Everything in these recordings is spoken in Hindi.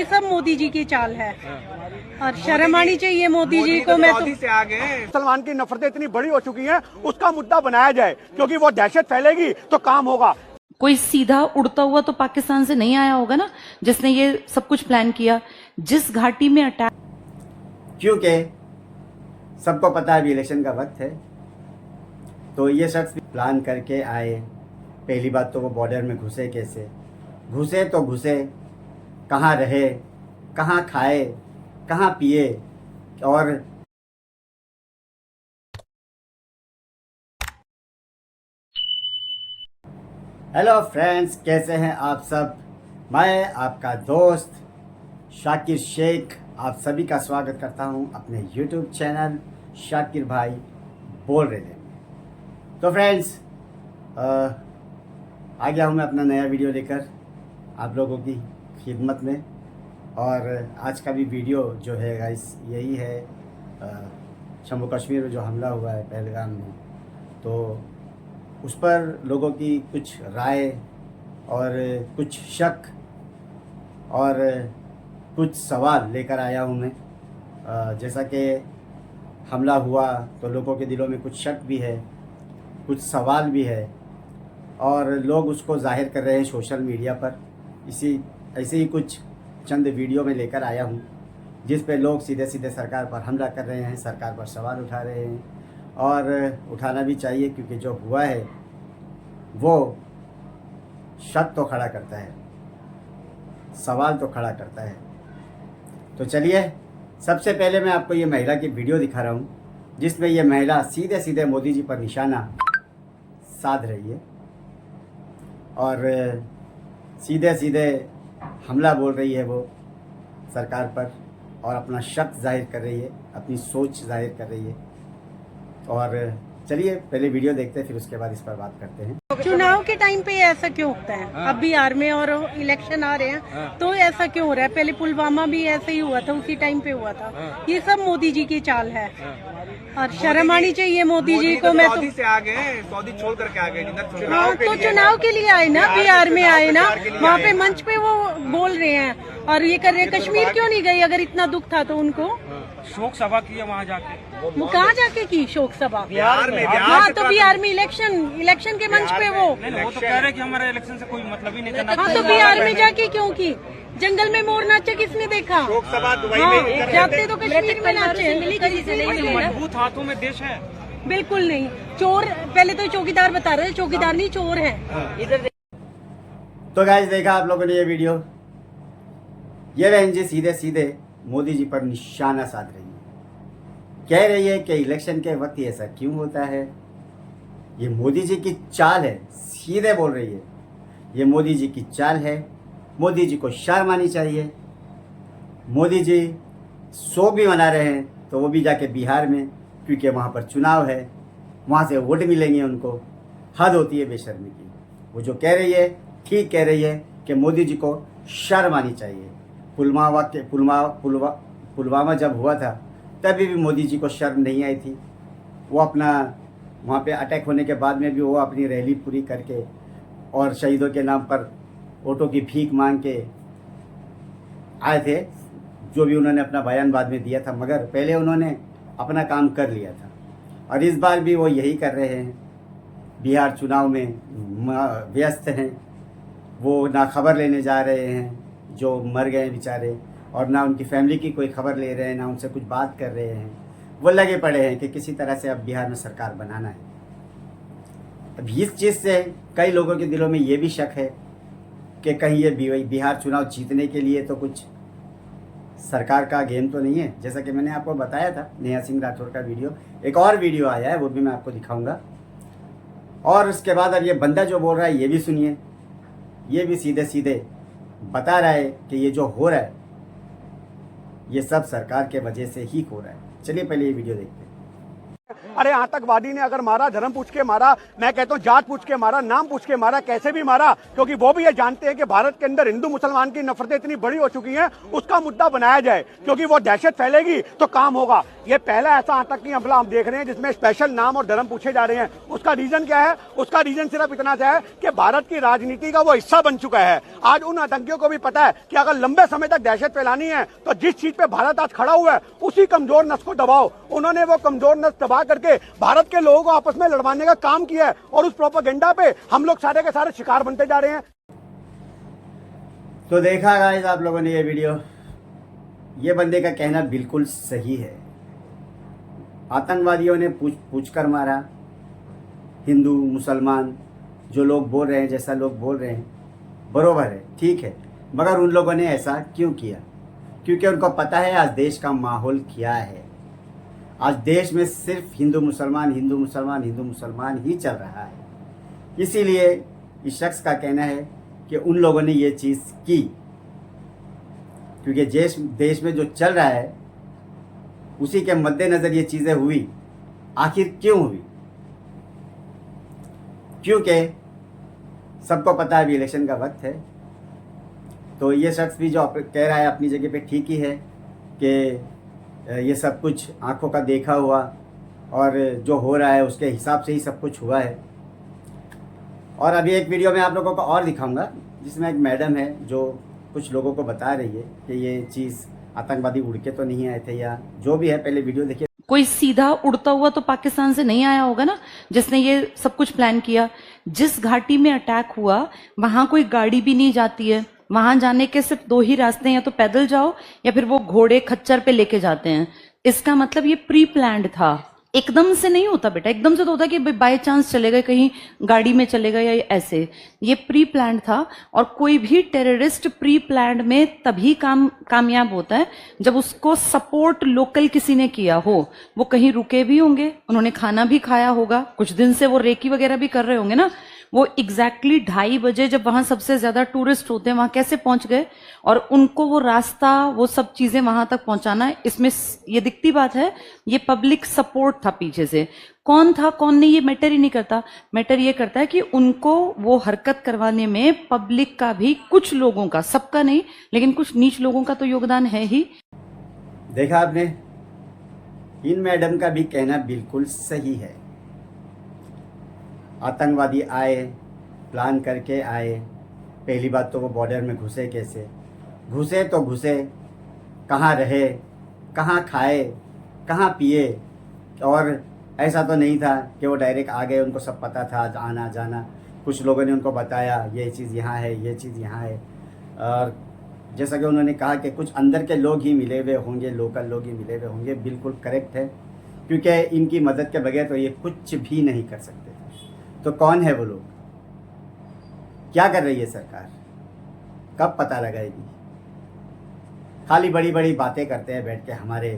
सब मोदी जी की चाल है और शर्म आनी चाहिए मोदी जी को। मैं तो से आगे मुसलमान की नफरतें इतनी बड़ी हो चुकी हैं, उसका मुद्दा बनाया जाए, क्योंकि वो दहशत फैलेगी तो काम होगा। कोई सीधा उड़ता हुआ तो पाकिस्तान से नहीं आया होगा ना, जिसने ये सब कुछ प्लान किया। जिस घाटी में अटैक, क्योंकि सबको पता है अभी इलेक्शन का वक्त है, तो ये शख्स प्लान करके आए। पहली बात तो वो बॉर्डर में घुसे कैसे, घुसे तो घुसे, कहाँ रहे, कहाँ खाए, कहाँ पिए, और हेलो फ्रेंड्स, कैसे हैं आप सब। मैं आपका दोस्त शाकिर शेख आप सभी का स्वागत करता हूं अपने YouTube चैनल शाकिर भाई बोल रहे थे। तो फ्रेंड्स, आ गया हूं मैं अपना नया वीडियो लेकर आप लोगों की खिदमत में। और आज का भी वीडियो जो है गाइस यही है, जम्मू कश्मीर में जो हमला हुआ है पहलगाम में, तो उस पर लोगों की कुछ राय और कुछ शक और कुछ सवाल लेकर आया हूँ मैं। जैसा कि हमला हुआ तो लोगों के दिलों में कुछ शक भी है, कुछ सवाल भी है, और लोग उसको जाहिर कर रहे हैं सोशल मीडिया पर। ऐसे ही कुछ चंद वीडियो में लेकर आया हूँ जिस पे लोग सीधे सीधे सरकार पर हमला कर रहे हैं, सरकार पर सवाल उठा रहे हैं, और उठाना भी चाहिए, क्योंकि जो हुआ है वो शक तो खड़ा करता है, सवाल तो खड़ा करता है। तो चलिए, सबसे पहले मैं आपको ये महिला की वीडियो दिखा रहा हूँ जिसमें ये महिला सीधे सीधे मोदी जी पर निशाना साध रही है और सीधे सीधे हमला बोल रही है वो सरकार पर, और अपना शक जाहिर कर रही है, अपनी सोच जाहिर कर रही है। और चलिए पहले वीडियो देखते हैं, फिर उसके बाद इस पर बात करते हैं। चुनाव के टाइम पे ऐसा क्यों होता है? अब बिहार में और इलेक्शन आ रहे हैं तो ऐसा क्यों हो रहा है? पहले पुलवामा भी ऐसे ही हुआ था, उसी टाइम पे हुआ था। ये सब मोदी जी की चाल है और शर्म आनी चाहिए मोदी जी को। मैं तो सऊदी से आगे, सऊदी छोड़ करके आ गए। हाँ, तो चुनाव के लिए आए ना, बिहार में आए ना, वहाँ पे मंच पे वो बोल रहे हैं और ये कर रहे हैं। कश्मीर क्यों नहीं गई? अगर इतना दुख था तो उनको शोक सभा की है वहाँ जाके। वो कहाँ जाके की शोक सभा? बिहार में। हाँ, तो बिहार में इलेक्शन के मंच पे वो वो तो कह रहे कि हमारे इलेक्शन से कोई मतलब ही नहीं करना। हाँ, तो बिहार में जाके क्यों की? जंगल में मोर नाचे किसने देखा? शोक सभा दुबई हाँ, में जाते तो कश्मीर में नाचे। मजबूत हाथों में देश है। बिल्कुल नहीं। चोर पहले तो चौकीदार बता रहे, चौकीदार नहीं चोर है। तो गाइस, देखा आप लोगों ने ये वीडियो। ये बहन जी सीधे सीधे मोदी जी पर निशाना साध रही है, कह रही है कि इलेक्शन के वक्त ऐसा क्यों होता है। ये मोदी जी की चाल है, सीधे बोल रही है, ये मोदी जी की चाल है। मोदी जी को शर्म आनी चाहिए। मोदी जी शोक भी मना रहे हैं तो वो भी जाके बिहार में, क्योंकि वहाँ पर चुनाव है, वहाँ से वोट मिलेंगे उनको। हद होती है बेशर्मी की। वो जो कह रही है ठीक कह रही है कि मोदी जी को शर्म आनी चाहिए। पुलवामा जब हुआ था तभी भी मोदी जी को शर्म नहीं आई थी। वो अपना वहाँ पे अटैक होने के बाद में भी वो अपनी रैली पूरी करके और शहीदों के नाम पर वोटों की भीख मांग के आए थे, जो भी उन्होंने अपना बयान बाद में दिया था, मगर पहले उन्होंने अपना काम कर लिया था। और इस बार भी वो यही कर रहे हैं, बिहार चुनाव में व्यस्त हैं। वो ना खबर लेने जा रहे हैं जो मर गए बेचारे, और ना उनकी फैमिली की कोई खबर ले रहे हैं, ना उनसे कुछ बात कर रहे हैं। वो लगे पड़े हैं कि किसी तरह से अब बिहार में सरकार बनाना है। अब इस चीज़ से कई लोगों के दिलों में ये भी शक है कि कहीं ये बिहार चुनाव जीतने के लिए तो कुछ सरकार का गेम तो नहीं है। जैसा कि मैंने आपको बताया था, नेहा सिंह राठौर का वीडियो, एक और वीडियो आया है, वो भी मैं आपको दिखाऊंगा। और उसके बाद अब ये बंदा जो बोल रहा है ये भी सुनिए। ये भी सीधे सीधे बता रहा है कि ये जो हो रहा है ये सब सरकार के वजह से ही हो रहा है। चलिए पहले ये वीडियो देखते हैं। अरे आतंकवादी ने अगर मारा, धर्म पूछ के मारा, मैं कहता हूँ जात पूछ के मारा, नाम पूछ के मारा, कैसे भी मारा, क्योंकि वो भी ये जानते हैं कि भारत के अंदर हिंदू मुसलमान की नफरतें इतनी बड़ी हो चुकी हैं, उसका मुद्दा बनाया जाए, क्योंकि वो दहशत फैलेगी तो काम होगा। ये पहला ऐसा आतंकी हमला हम देख रहे हैं जिसमें स्पेशल नाम और धर्म पूछे जा रहे हैं। उसका रीजन क्या है? उसका रीजन सिर्फ इतना सा है कि भारत की राजनीति का वो हिस्सा बन चुका है। आज उन आतंकियों को भी पता है कि अगर लंबे समय तक दहशत फैलानी है तो जिस चीज पे भारत आज खड़ा हुआ है उसी कमजोर नस को दबाओ। उन्होंने वो कमजोर नस दबा करके भारत के लोगों को आपस में लड़वाने का काम किया है और उस प्रोपेगेंडा पे हम लोग सारे के सारे शिकार बनते जा रहे हैं। तो देखा गाइस आप लोगों ने ये वीडियो, ये बंदे का कहना बिल्कुल सही है। आतंकवादियों ने पूछ कर मारा। हिंदू मुसलमान जो लोग बोल रहे हैं, जैसा लोग बोल रहे हैं बरोबर है, ठीक है, मगर उन लोगों ने ऐसा क्यों किया? क्योंकि उनको पता है आज देश का माहौल क्या है। आज देश में सिर्फ हिंदू मुसलमान हिंदू मुसलमान हिंदू मुसलमान ही चल रहा है। इसीलिए इस शख्स का कहना है कि उन लोगों ने ये चीज़ की, क्योंकि देश में जो चल रहा है उसी के मद्देनज़र ये चीज़ें हुई। आखिर क्यों हुई? क्योंकि सबको पता है अभी इलेक्शन का वक्त है। तो ये शख्स भी जो कह रहा है अपनी जगह पे ठीक ही है कि ये सब कुछ आंखों का देखा हुआ और जो हो रहा है उसके हिसाब से ही सब कुछ हुआ है। और अभी एक वीडियो में आप लोगों को और दिखाऊंगा जिसमें एक मैडम है जो कुछ लोगों को बता रही है कि ये चीज़ आतंकवादी उड़ के तो नहीं आए थे या जो भी है। पहले वीडियो देखिए। कोई सीधा उड़ता हुआ तो पाकिस्तान से नहीं आया होगा ना, जिसने ये सब कुछ प्लान किया। जिस घाटी में अटैक हुआ वहां कोई गाड़ी भी नहीं जाती है। वहां जाने के सिर्फ दो ही रास्ते हैं, या तो पैदल जाओ या फिर वो घोड़े खच्चर पे लेके जाते हैं। इसका मतलब ये प्री प्लान्ड था, एकदम से नहीं होता बेटा। एकदम से तो होता कि बाय चांस चले गए, कहीं गाड़ी में चले गए या ऐसे। ये प्री प्लान्ड था। और कोई भी टेररिस्ट प्री प्लान्ड में तभी कामयाब होता है जब उसको सपोर्ट लोकल किसी ने किया हो। वो कहीं रुके भी होंगे, उन्होंने खाना भी खाया होगा, कुछ दिन से वो रेकी वगैरह भी कर रहे होंगे ना। वो एग्जैक्टली 2:30 बजे जब वहां सबसे ज्यादा टूरिस्ट होते हैं वहां कैसे पहुंच गए, और उनको वो रास्ता वो सब चीजें वहां तक पहुंचाना, इसमें ये दिखती बात है ये पब्लिक सपोर्ट था पीछे से। कौन था कौन नहीं ये मैटर ही नहीं करता। मैटर ये करता है कि उनको वो हरकत करवाने में पब्लिक का भी, कुछ लोगों का, सबका नहीं लेकिन कुछ नीच लोगों का तो योगदान है ही। देखा आपने, इन मैडम का भी कहना बिल्कुल सही है। आतंकवादी आए, प्लान करके आए। पहली बात तो वो बॉर्डर में घुसे कैसे? घुसे तो घुसे, कहाँ रहे, कहाँ खाए, कहाँ पिए? और ऐसा तो नहीं था कि वो डायरेक्ट आ गए, उनको सब पता था आना जाना। कुछ लोगों ने उनको बताया ये चीज़ यहाँ है, ये चीज़ यहाँ है। और जैसा कि उन्होंने कहा कि कुछ अंदर के लोग ही मिले हुए होंगे, लोकल लोग ही मिले हुए होंगे। बिल्कुल करेक्ट है, क्योंकि इनकी मदद के बगैर तो ये कुछ भी नहीं कर सकते। तो कौन है वो लोग? क्या कर रही है सरकार? कब पता लगाएगी? खाली बड़ी बड़ी बातें करते हैं बैठ के हमारे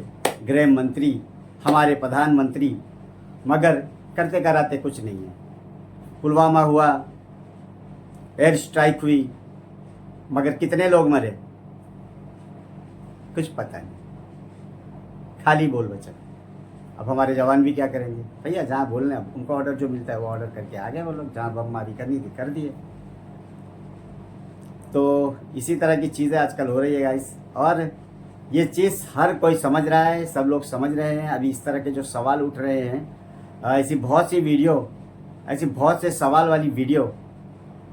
गृह मंत्री, हमारे प्रधानमंत्री, मगर करते कराते कुछ नहीं है। पुलवामा हुआ, एयर स्ट्राइक हुई, मगर कितने लोग मरे कुछ पता नहीं, खाली बोल बचा। अब हमारे जवान भी क्या करेंगे भैया? जहाँ बोलने अब उनको ऑर्डर जो मिलता है वो ऑर्डर करके आ गए वो लोग। जहाँ बमबारी करनी थी कर दिए। तो इसी तरह की चीज़ें आजकल हो रही है गाइस, और ये चीज़ हर कोई समझ रहा है, सब लोग समझ रहे हैं। अभी इस तरह के जो सवाल उठ रहे हैं, ऐसी बहुत सी वीडियो, ऐसी बहुत से सवाल वाली वीडियो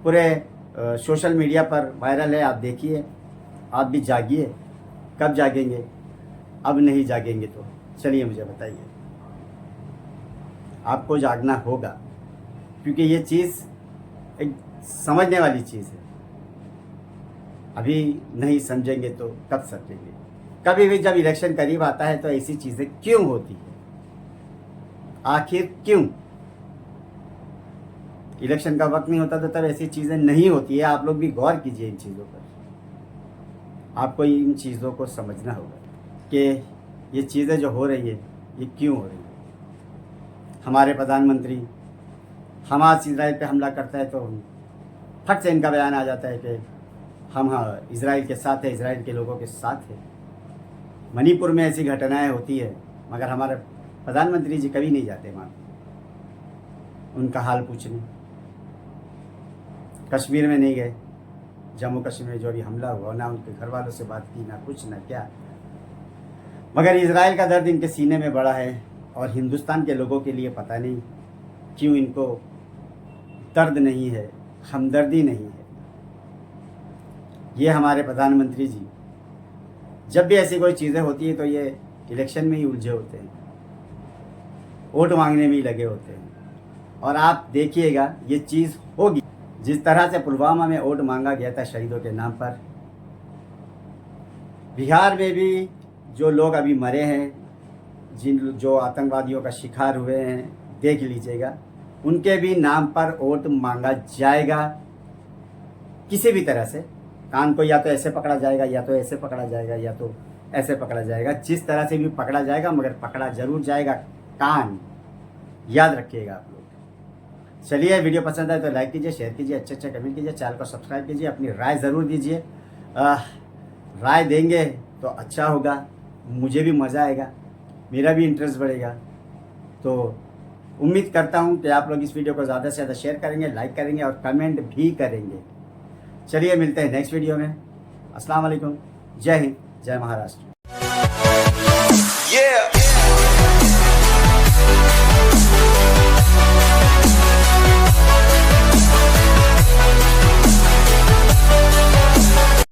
पूरे सोशल मीडिया पर वायरल है। आप देखिए, आप भी जागिए। कब जागेंगे? अब नहीं जागेंगे तो चलिए मुझे बताइए। आपको जागना होगा, क्योंकि ये चीज़ एक समझने वाली चीज़ है। अभी नहीं समझेंगे तो कब समझेंगे? कभी भी जब इलेक्शन करीब आता है तो ऐसी चीज़ें क्यों होती है? आखिर क्यों? इलेक्शन का वक्त नहीं होता तो तब ऐसी चीज़ें नहीं होती है। आप लोग भी गौर कीजिए इन चीज़ों पर। आपको इन चीज़ों को समझना होगा कि ये चीज़ें जो हो रही है ये क्यों हो रही है। हमारे प्रधानमंत्री हमास इजराइल पे हमला करता है तो फट से इनका बयान आ जाता है कि हम इजराइल के साथ है, इजराइल के लोगों के साथ है। मणिपुर में ऐसी घटनाएं होती है, मगर हमारे प्रधानमंत्री जी कभी नहीं जाते वहाँ उनका हाल पूछने। कश्मीर में नहीं गए, जम्मू कश्मीर में जो अभी हमला हुआ, ना उनके घर वालों से बात की, ना कुछ ना क्या। मगर इजराइल का दर्द इनके सीने में बड़ा है और हिंदुस्तान के लोगों के लिए पता नहीं क्यों इनको दर्द नहीं है, हमदर्दी नहीं है। ये हमारे प्रधानमंत्री जी जब भी ऐसी कोई चीज़ें होती हैं तो ये इलेक्शन में ही उलझे होते हैं, वोट मांगने में ही लगे होते हैं। और आप देखिएगा ये चीज़ होगी। जिस तरह से पुलवामा में वोट मांगा गया था शहीदों के नाम पर, बिहार में भी जो लोग अभी मरे हैं, जो आतंकवादियों का शिकार हुए हैं, देख लीजिएगा, उनके भी नाम पर वोट मांगा जाएगा। किसी भी तरह से कान को या तो ऐसे पकड़ा जाएगा, या तो ऐसे पकड़ा जाएगा, या तो ऐसे पकड़ा जाएगा। जिस तरह से भी पकड़ा जाएगा, मगर पकड़ा जरूर जाएगा। कान याद रखिएगा आप लोग। चलिए, वीडियो पसंद आए तो लाइक कीजिए, शेयर कीजिए, अच्छे कमेंट कीजिए, चैनल को सब्सक्राइब कीजिए, अपनी राय ज़रूर दीजिए। राय देंगे तो अच्छा होगा, मुझे भी मज़ा आएगा, मेरा भी इंटरेस्ट बढ़ेगा। तो उम्मीद करता हूँ कि आप लोग इस वीडियो को ज़्यादा से ज़्यादा शेयर करेंगे, लाइक करेंगे और कमेंट भी करेंगे। चलिए, मिलते हैं नेक्स्ट वीडियो में। अस्सलाम वालेकुम, जय हिंद, जय महाराष्ट्र।